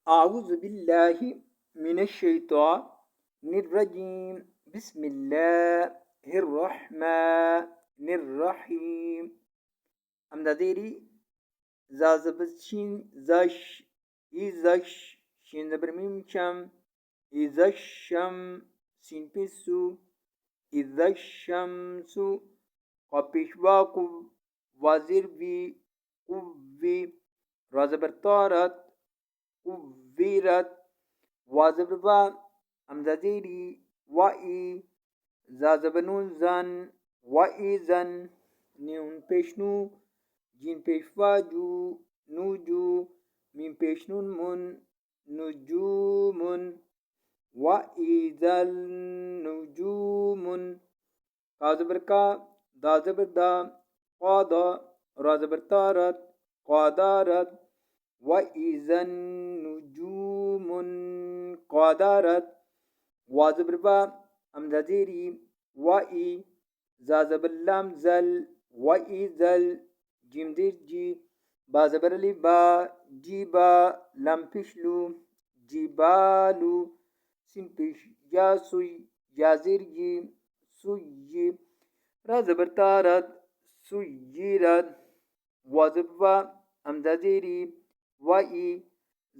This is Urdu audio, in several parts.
أعوذ بالله من الشيطان الرجيم. بسم الله الرحمن الرحيم. أمداديري زازبشين زاش إزاش شين زبرميم شام إزاش شام سين بيسو إزاش شمسو قبيشواكو وزير بي قوي رازبرتارات قويرات وازبربا أمزازيري وإي زازبنون زن وإي زن نيون بيشنو جين بيشواجو نوجو من بيشنون من نجوم وإذا النجوم كازبركا دازبردا قادا رازبرتارت قادارت وإذا النجوم انقدرت وزبربا أمزازيري وإي زازبلام زل وإي زل جيمدير جي بازبرلي با جيبا لامبشلو جبالو سيمبش جاسوي جازيرجي سوي رازبرتارت سيرت وزبا أمزازيري وإي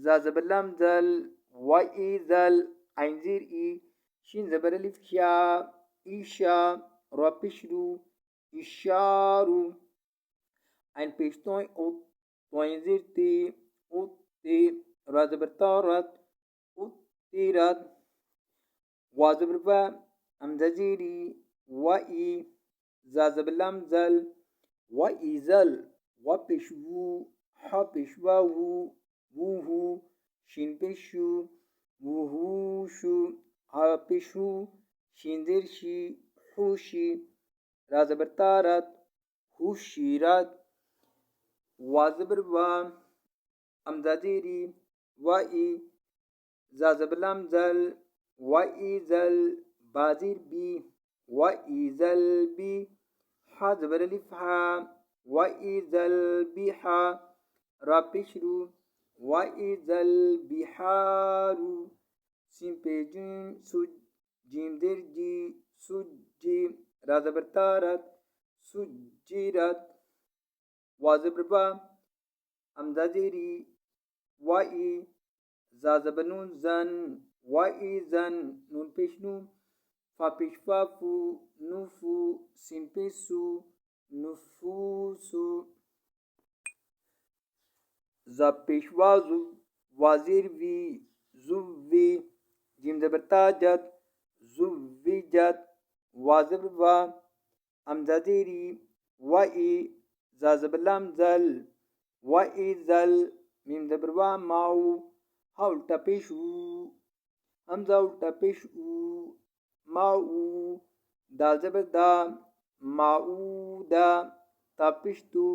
زازبلام زل وإي زل عينزير إي شين زبرلي فشا إيشا رابشلو إشارو ein pistões toinzirti utti razbertarat uttirat wazbrba amzaziri wa'i zazablamzal wa'izal wapishwu hapishwawu wuhu shinpishu wuhushu hapishu shindirshi hushi razbertarat hushirat وازبربا أمزازيري وإي زازبلامزل وإي زل بازير بي وإي زل بي حازبر لفها وإي زل بيحا رابشرو وإي زل بحارو سيمبيجين سج جيم درجي سجي رازبرتارت سجيرت وازبربا أمزازيري وإي زازبنون زن وإي زن نون بيشنو فابيشفافو نوفو سيمبيسو نفوسو زابيشوازو وزير في زوفي جيم زبرتاجت زوفيجت وازبربا أمزازيري وإي زازبلام زل وإي زل ميم زبروا ماو هاول تبيشو همزة تبيشو ماو دال زبر دا ماو دا تبيشتو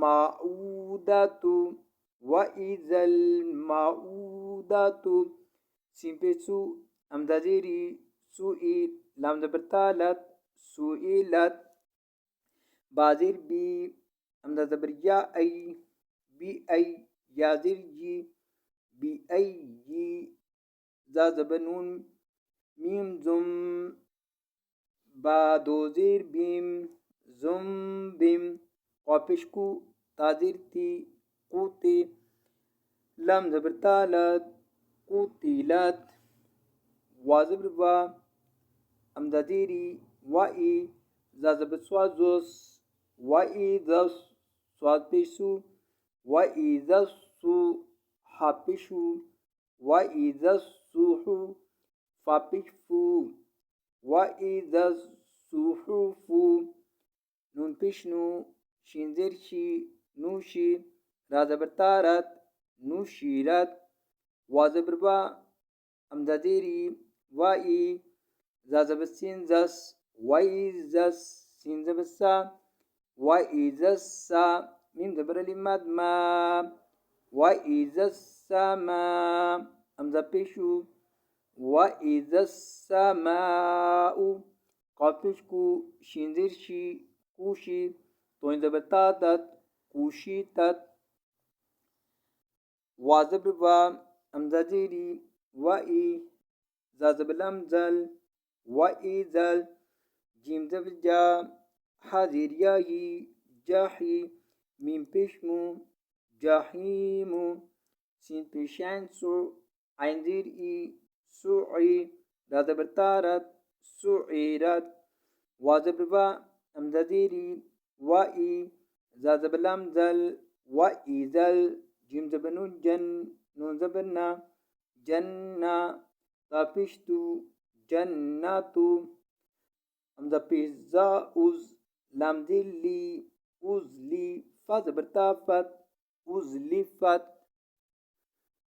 ماوداتو وإي زل ماوداتو سيمبيسو أمزازيري سوئي لام زبرتالت سوئيلت بازير بي أمدا زبريا أي بي أي يازير جي بي أي جي زازبنون ميم زم بادوزير بيم زم بيم قابشكو تازير تي قوتي لام زبرتالات قوتيلات وازبربا أمداديري وإي زازبسوازوس وإذا صابشو وإذا سو حبشو وإذا الصحو فبشفو وإذا الصحف نون بشنو شنزرشي نوشي رازبرتارت نوشيرات وازبربا أمداديري وإي زازبسينزس وإذا سينزبسا وإذا السا من دبر المدما وإذا السماء أمزا بيشو وإذا السماء قابشكو شينزيرشي كوشي توين دبتاتت كوشيتت وا زبر وا همزة زيري وإي زا زبر لم زل وإذل جيم زبر جا حازير ياي جاحي ميم بشمو جاحيم سين بشين سو عين زير إي سوعي را زبر تارت سعيرت وا زبر با همزة زيري وإي زا زبر لم زل وإذل جيم زبر نون جن نون زبر نا جنة طابشتو جناتو همزة بيزا أوز لام دي لي أوزلي فا زبر تافت أوزلفت